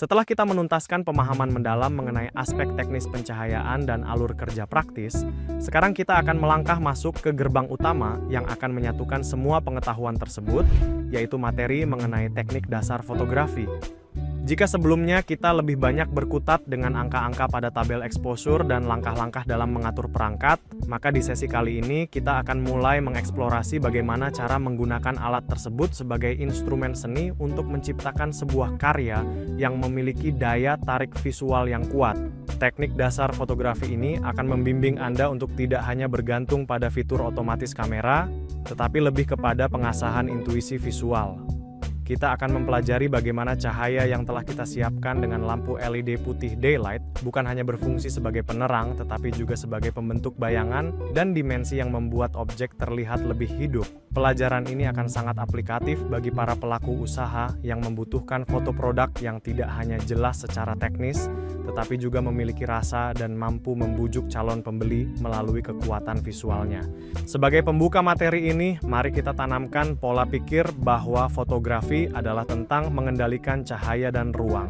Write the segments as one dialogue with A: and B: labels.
A: Setelah kita menuntaskan pemahaman mendalam mengenai aspek teknis pencahayaan dan alur kerja praktis, sekarang kita akan melangkah masuk ke gerbang utama yang akan menyatukan semua pengetahuan tersebut, yaitu materi mengenai teknik dasar fotografi. Jika sebelumnya kita lebih banyak berkutat dengan angka-angka pada tabel exposure dan langkah-langkah dalam mengatur perangkat, maka di sesi kali ini kita akan mulai mengeksplorasi bagaimana cara menggunakan alat tersebut sebagai instrumen seni untuk menciptakan sebuah karya yang memiliki daya tarik visual yang kuat. Teknik dasar fotografi ini akan membimbing Anda untuk tidak hanya bergantung pada fitur otomatis kamera, tetapi lebih kepada pengasahan intuisi visual. Kita akan mempelajari bagaimana cahaya yang telah kita siapkan dengan lampu LED putih daylight bukan hanya berfungsi sebagai penerang, tetapi juga sebagai pembentuk bayangan dan dimensi yang membuat objek terlihat lebih hidup. Pelajaran ini akan sangat aplikatif bagi para pelaku usaha yang membutuhkan foto produk yang tidak hanya jelas secara teknis, tetapi juga memiliki rasa dan mampu membujuk calon pembeli melalui kekuatan visualnya. Sebagai pembuka materi ini, mari kita tanamkan pola pikir bahwa fotografi adalah tentang mengendalikan cahaya dan ruang.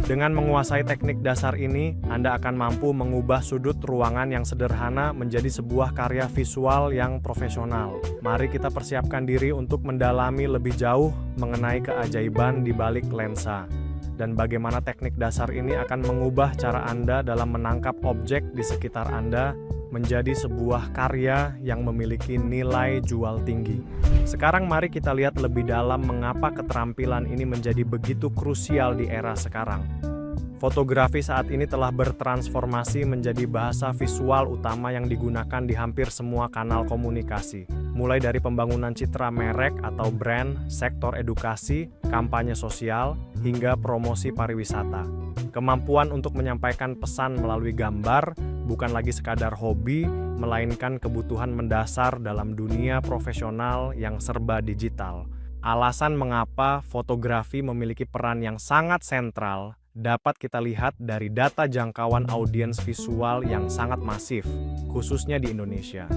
A: Dengan menguasai teknik dasar ini, Anda akan mampu mengubah sudut ruangan yang sederhana menjadi sebuah karya visual yang profesional. Mari kita persiapkan diri untuk mendalami lebih jauh mengenai keajaiban di balik lensa, dan bagaimana teknik dasar ini akan mengubah cara Anda dalam menangkap objek di sekitar Anda menjadi sebuah karya yang memiliki nilai jual tinggi. Sekarang mari kita lihat lebih dalam mengapa keterampilan ini menjadi begitu krusial di era sekarang. Fotografi saat ini telah bertransformasi menjadi bahasa visual utama yang digunakan di hampir semua kanal komunikasi, mulai dari pembangunan citra merek atau brand, sektor edukasi, kampanye sosial, hingga promosi pariwisata. Kemampuan untuk menyampaikan pesan melalui gambar bukan lagi sekadar hobi, melainkan kebutuhan mendasar dalam dunia profesional yang serba digital. Alasan mengapa fotografi memiliki peran yang sangat sentral dapat kita lihat dari data jangkauan audiens visual yang sangat masif, khususnya di Indonesia.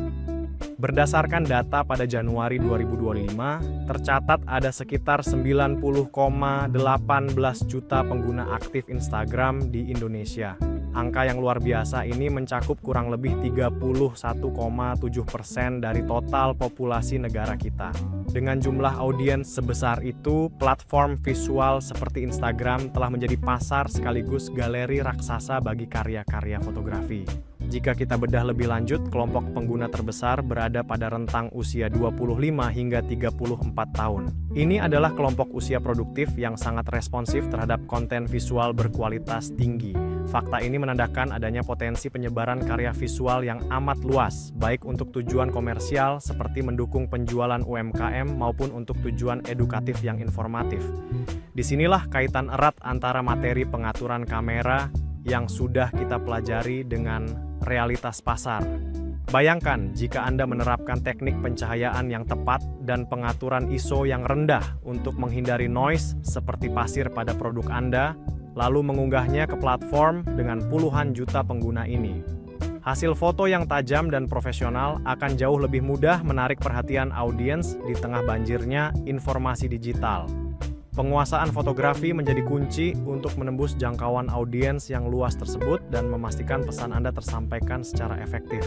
A: Berdasarkan data pada Januari 2025, tercatat ada sekitar 90,18 juta pengguna aktif Instagram di Indonesia. Angka yang luar biasa ini mencakup kurang lebih 31,7% dari total populasi negara kita. Dengan jumlah audiens sebesar itu, platform visual seperti Instagram telah menjadi pasar sekaligus galeri raksasa bagi karya-karya fotografi. Jika kita bedah lebih lanjut, kelompok pengguna terbesar berada pada rentang usia 25 hingga 34 tahun. Ini adalah kelompok usia produktif yang sangat responsif terhadap konten visual berkualitas tinggi. Fakta ini menandakan adanya potensi penyebaran karya visual yang amat luas, baik untuk tujuan komersial seperti mendukung penjualan UMKM maupun untuk tujuan edukatif yang informatif. Disinilah kaitan erat antara materi pengaturan kamera yang sudah kita pelajari dengan realitas pasar. Bayangkan jika Anda menerapkan teknik pencahayaan yang tepat dan pengaturan ISO yang rendah untuk menghindari noise seperti pasir pada produk Anda, lalu mengunggahnya ke platform dengan puluhan juta pengguna ini. Hasil foto yang tajam dan profesional akan jauh lebih mudah menarik perhatian audiens di tengah banjirnya informasi digital. Penguasaan fotografi menjadi kunci untuk menembus jangkauan audiens yang luas tersebut dan memastikan pesan Anda tersampaikan secara efektif.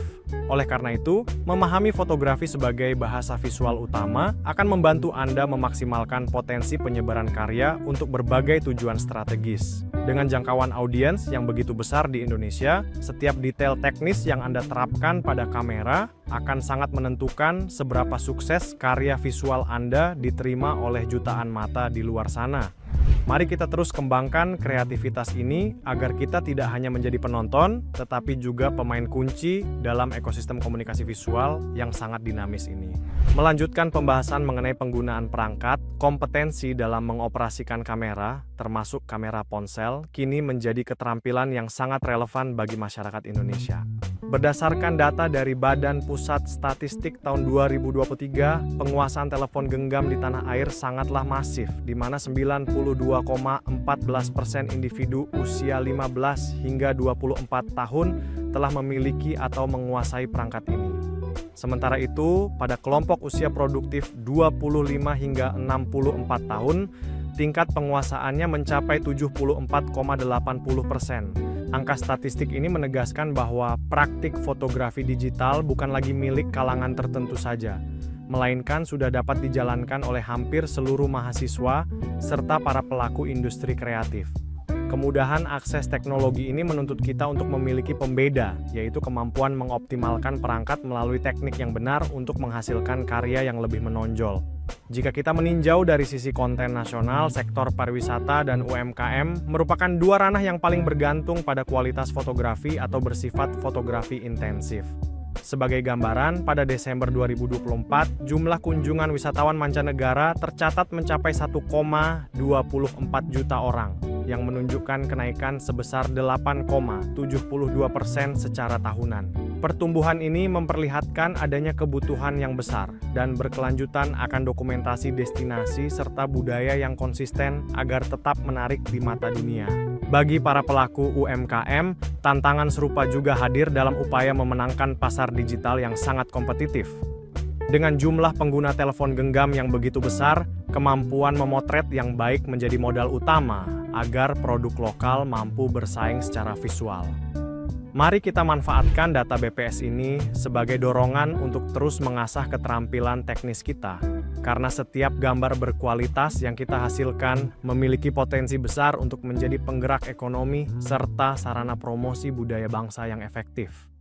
A: Oleh karena itu, memahami fotografi sebagai bahasa visual utama akan membantu Anda memaksimalkan potensi penyebaran karya untuk berbagai tujuan strategis. Dengan jangkauan audiens yang begitu besar di Indonesia, setiap detail teknis yang Anda terapkan pada kamera akan sangat menentukan seberapa sukses karya visual Anda diterima oleh jutaan mata di luar sana. Mari kita terus kembangkan kreativitas ini agar kita tidak hanya menjadi penonton, tetapi juga pemain kunci dalam ekosistem komunikasi visual yang sangat dinamis ini. Melanjutkan pembahasan mengenai penggunaan perangkat, kompetensi dalam mengoperasikan kamera, termasuk kamera ponsel, kini menjadi keterampilan yang sangat relevan bagi masyarakat Indonesia. Berdasarkan data dari Badan Pusat Statistik tahun 2023, penguasaan telepon genggam di tanah air sangatlah masif, di mana 92,14% individu usia 15 hingga 24 tahun telah memiliki atau menguasai perangkat ini. Sementara itu, pada kelompok usia produktif 25 hingga 64 tahun, tingkat penguasaannya mencapai 74,80%. Angka statistik ini menegaskan bahwa praktik fotografi digital bukan lagi milik kalangan tertentu saja, melainkan sudah dapat dijalankan oleh hampir seluruh mahasiswa serta para pelaku industri kreatif. Kemudahan akses teknologi ini menuntut kita untuk memiliki pembeda, yaitu kemampuan mengoptimalkan perangkat melalui teknik yang benar untuk menghasilkan karya yang lebih menonjol. Jika kita meninjau dari sisi konten nasional, sektor pariwisata dan UMKM merupakan dua ranah yang paling bergantung pada kualitas fotografi atau bersifat fotografi intensif. Sebagai gambaran, pada Desember 2024, jumlah kunjungan wisatawan mancanegara tercatat mencapai 1,24 juta orang, yang menunjukkan kenaikan sebesar 8,72% secara tahunan. Pertumbuhan ini memperlihatkan adanya kebutuhan yang besar dan berkelanjutan akan dokumentasi destinasi serta budaya yang konsisten agar tetap menarik di mata dunia. Bagi para pelaku UMKM, tantangan serupa juga hadir dalam upaya memenangkan pasar digital yang sangat kompetitif. Dengan jumlah pengguna telepon genggam yang begitu besar, kemampuan memotret yang baik menjadi modal utama agar produk lokal mampu bersaing secara visual. Mari kita manfaatkan data BPS ini sebagai dorongan untuk terus mengasah keterampilan teknis kita, karena setiap gambar berkualitas yang kita hasilkan memiliki potensi besar untuk menjadi penggerak ekonomi serta sarana promosi budaya bangsa yang efektif.